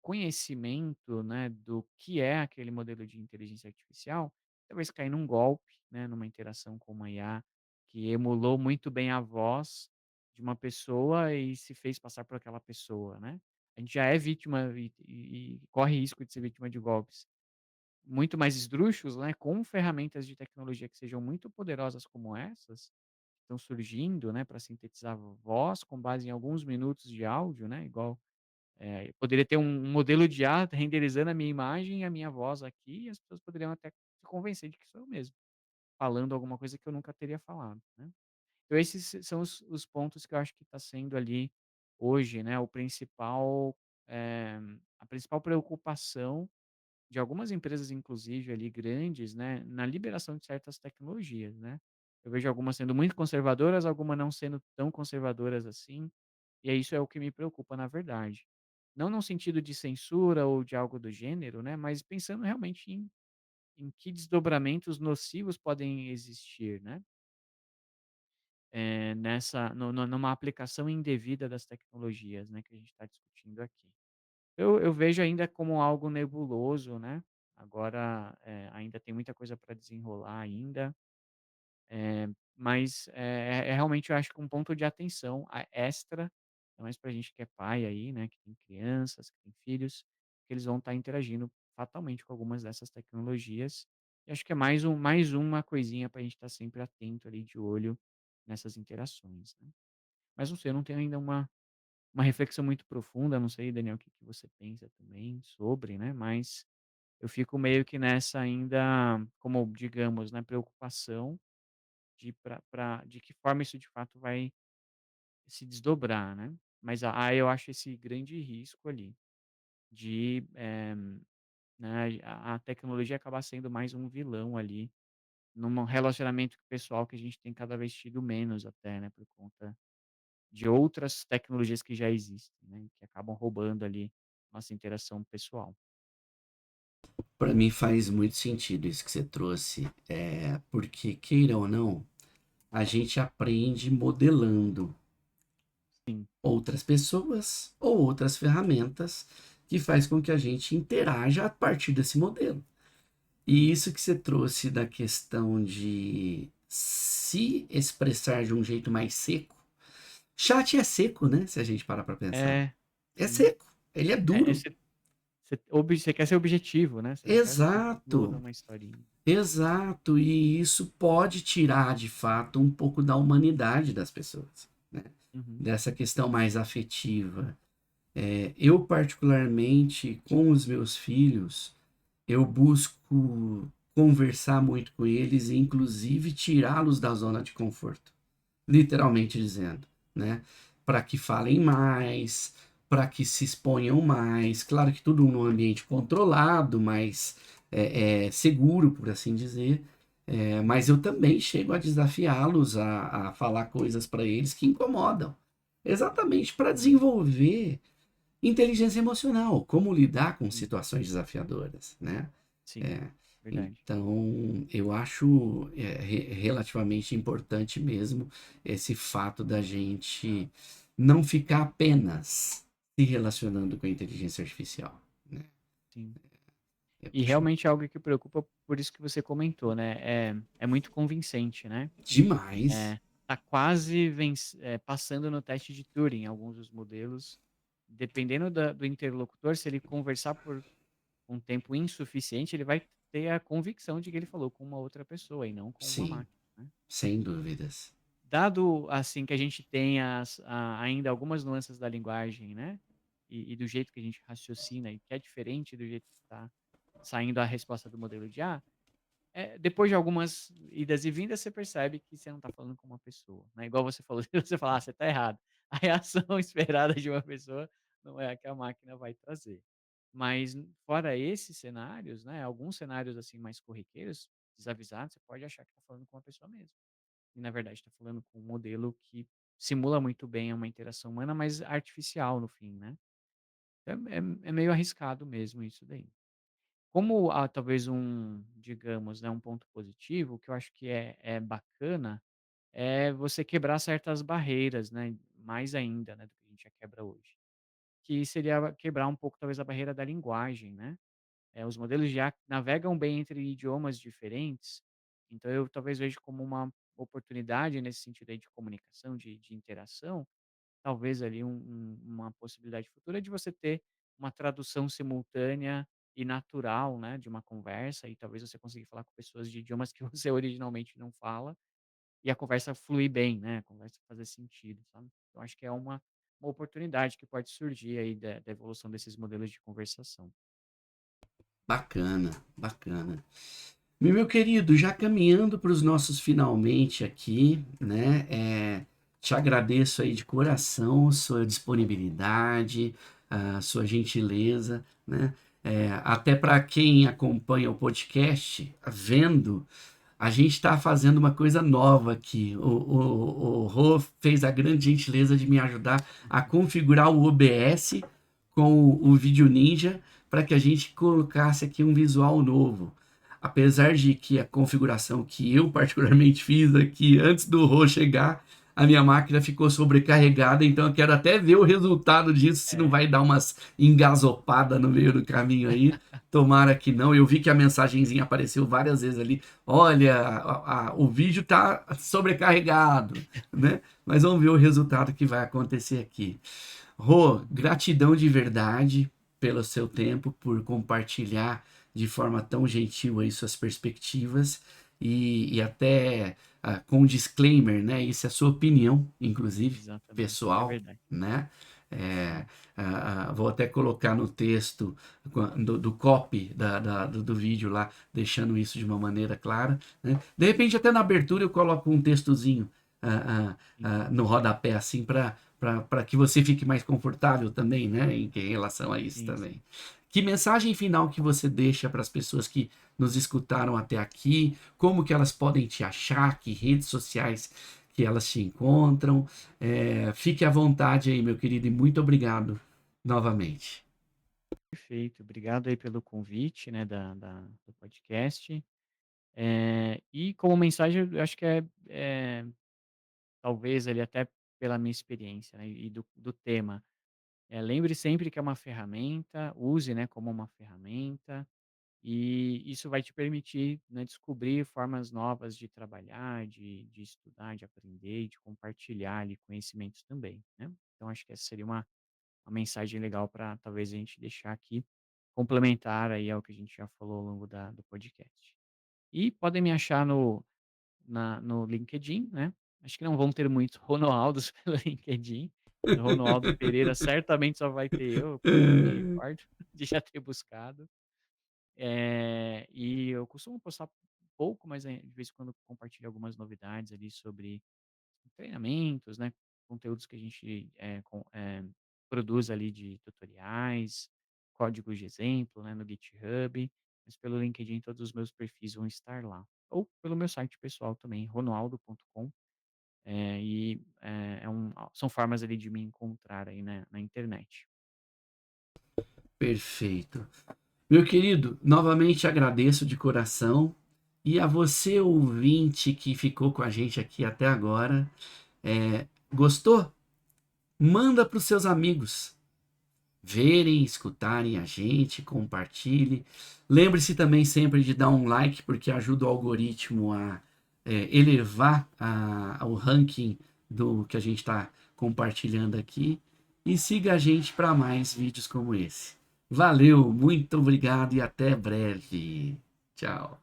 conhecimento, né, do que é aquele modelo de inteligência artificial, talvez cair num golpe, né, numa interação com uma IA que emulou muito bem a voz de uma pessoa e se fez passar por aquela pessoa, né. A gente já é vítima e corre risco de ser vítima de golpes muito mais esdrúxulos, né, com ferramentas de tecnologia que sejam muito poderosas como essas, que estão surgindo, né, para sintetizar voz com base em alguns minutos de áudio, né, igual, poderia ter um modelo de IA renderizando a minha imagem e a minha voz aqui, e as pessoas poderiam até se convencer de que sou eu mesmo, falando alguma coisa que eu nunca teria falado, né. Então esses são os pontos que eu acho que está sendo ali, hoje, né, eh, a principal preocupação de algumas empresas, inclusive, ali grandes, né, na liberação de certas tecnologias, né. Eu vejo algumas sendo muito conservadoras, algumas não sendo tão conservadoras assim, e aí isso é o que me preocupa, na verdade. Não num sentido de censura ou de algo do gênero, né, mas pensando realmente em que desdobramentos nocivos podem existir, né, nessa no no numa aplicação indevida das tecnologias, né, que a gente está discutindo aqui. Eu vejo ainda como algo nebuloso, né, agora, ainda tem muita coisa para desenrolar ainda, mas é realmente eu acho que um ponto de atenção extra, ainda mais pra gente que é pai aí, né, que tem crianças, que tem filhos, que eles vão estar interagindo fatalmente com algumas dessas tecnologias, e acho que é mais uma coisinha para a gente estar sempre atento ali, de olho nessas interações, né. Mas não sei, eu não tenho ainda uma reflexão muito profunda, não sei, Daniel, o que que você pensa também sobre, né, mas eu fico meio que nessa ainda, como digamos, né, preocupação de que forma isso de fato vai se desdobrar, né. Mas aí eu acho esse grande risco ali de, né, a tecnologia acabar sendo mais um vilão ali, num relacionamento pessoal que a gente tem cada vez tido menos até, né, por conta de outras tecnologias que já existem, né, que acabam roubando ali nossa interação pessoal. Para mim faz muito sentido isso que você trouxe, porque queira ou não, a gente aprende modelando Sim. outras pessoas ou outras ferramentas que faz com que a gente interaja a partir desse modelo. E isso que você trouxe da questão de se expressar de um jeito mais seco. Chat é seco, né? Se a gente parar para pensar. É, É sim. seco. Ele é duro. Você quer ser objetivo, né, você não quer ficar dando Exato. uma historinha. Exato. E isso pode tirar, de fato, um pouco da humanidade das pessoas, né? Uhum. Dessa questão mais afetiva. Eu, particularmente, com os meus filhos, eu busco conversar muito com eles e, inclusive, tirá-los da zona de conforto, literalmente dizendo, né? Para que falem mais, para que se exponham mais. Claro que tudo num ambiente controlado, mas seguro, por assim dizer. Mas eu também chego a desafiá-los a falar coisas para eles que incomodam, exatamente para desenvolver inteligência emocional, como lidar com Sim, situações desafiadoras, né? sim, É, verdade. então, eu acho relativamente importante mesmo esse fato da gente não ficar apenas se relacionando com a inteligência artificial, né? Sim. Eu E acho realmente é algo que preocupa por isso que você comentou, né, é muito convincente, né. demais. Tá quase passando no teste de Turing alguns dos modelos, dependendo do interlocutor, se ele conversar por um tempo insuficiente, ele vai ter a convicção de que ele falou com uma outra pessoa e não com uma Sim, máquina, né. sem dúvidas. Dado, assim, que a gente tem ainda algumas nuances da linguagem, né, e do jeito que a gente raciocina e que é diferente do jeito que está saindo a resposta do modelo de A, depois de algumas idas e vindas, você percebe que você não está falando com uma pessoa, né? Igual você falou, você fala, você está errado. A reação esperada de uma pessoa não é a que a máquina vai trazer. Mas fora esses cenários, né? Alguns cenários assim mais corriqueiros, desavisados, você pode achar que está falando com uma pessoa mesmo. E na verdade está falando com um modelo que simula muito bem uma interação humana, mas artificial no fim, né? É meio arriscado mesmo isso daí. Como há talvez digamos, né, um ponto positivo, o que eu acho que é bacana, é você quebrar certas barreiras, né, mais ainda, né, do que a gente já quebra hoje. Que seria quebrar um pouco talvez a barreira da linguagem, né. Os modelos já navegam bem entre idiomas diferentes, então eu talvez vejo como uma oportunidade nesse sentido aí de comunicação, de interação, talvez ali uma possibilidade futura de você ter uma tradução simultânea e natural, né, de uma conversa e talvez você conseguir falar com pessoas de idiomas que você originalmente não fala, e a conversa fluir bem, né, a conversa fazer sentido, sabe. Então acho que é uma oportunidade que pode surgir aí da evolução desses modelos de conversação. Bacana, bacana. Meu querido, já caminhando para os nossos finalmente aqui, né? Te agradeço aí de coração sua disponibilidade, a sua gentileza, né? Até para quem acompanha o podcast, vendo, a gente está fazendo uma coisa nova aqui. O Rô fez a grande gentileza de me ajudar a configurar o OBS com o Vídeo Ninja para que a gente colocasse aqui um visual novo. Apesar de que a configuração que eu particularmente fiz aqui antes do Rô chegar, a minha máquina ficou sobrecarregada, então eu quero até ver o resultado disso, se não É. vai dar umas engasopadas no meio do caminho aí. Tomara que não. Eu vi que a mensagenzinha apareceu várias vezes ali. Olha, o vídeo tá sobrecarregado, né? Mas vamos ver o resultado que vai acontecer aqui. Rô, gratidão de verdade pelo seu tempo, por compartilhar de forma tão gentil aí suas perspectivas e até com disclaimer, né? Isso é sua opinião, inclusive, Exatamente, é pessoal, verdade. né? Vou até colocar no texto do copy do vídeo lá, deixando isso de uma maneira clara, né? De repente, até na abertura eu coloco um textozinho Sim, no rodapé, assim, para que você fique mais confortável também, né, em relação a isso sim, sim. também. Que mensagem final que você deixa para as pessoas que nos escutaram até aqui? Como que elas podem te achar? Que redes sociais que elas te encontram? Fique à vontade aí, meu querido, e muito obrigado novamente. Perfeito, obrigado aí pelo convite, né, do podcast. E como mensagem eu acho que talvez ali até pela minha experiência, né, e do tema, lembre sempre que é uma ferramenta, use, né, como uma ferramenta, e isso vai te permitir, né, descobrir formas novas de trabalhar, de estudar, de aprender e de compartilhar ali conhecimentos também, né. Então acho que essa seria uma mensagem legal para talvez a gente deixar aqui, complementar aí ao que a gente já falou ao longo do podcast. E podem me achar no LinkedIn, né, acho que não vão ter muitos Ronaldos pelo LinkedIn, no Ronaldo Pereira certamente só vai ter eu, pelo que eu me recordo de já ter buscado. E eu costumo postar pouco, mas, de vez em quando compartilho algumas novidades ali sobre treinamentos, né, conteúdos que a gente, produz ali de tutoriais, códigos de exemplo, né, no GitHub, mas pelo LinkedIn todos os meus perfis vão estar lá. Ou pelo meu site pessoal também, ronoaldo.com, são formas ali de me encontrar aí na internet. Perfeito. Meu querido, novamente agradeço de coração. E a você, ouvinte, que ficou com a gente aqui até agora, gostou? Manda para os seus amigos verem, escutarem a gente, compartilhe. Lembre-se também sempre de dar um like, porque ajuda o algoritmo a elevar o ranking do que a gente está compartilhando aqui. E siga a gente para mais vídeos como esse. Valeu, muito obrigado e até breve. Tchau.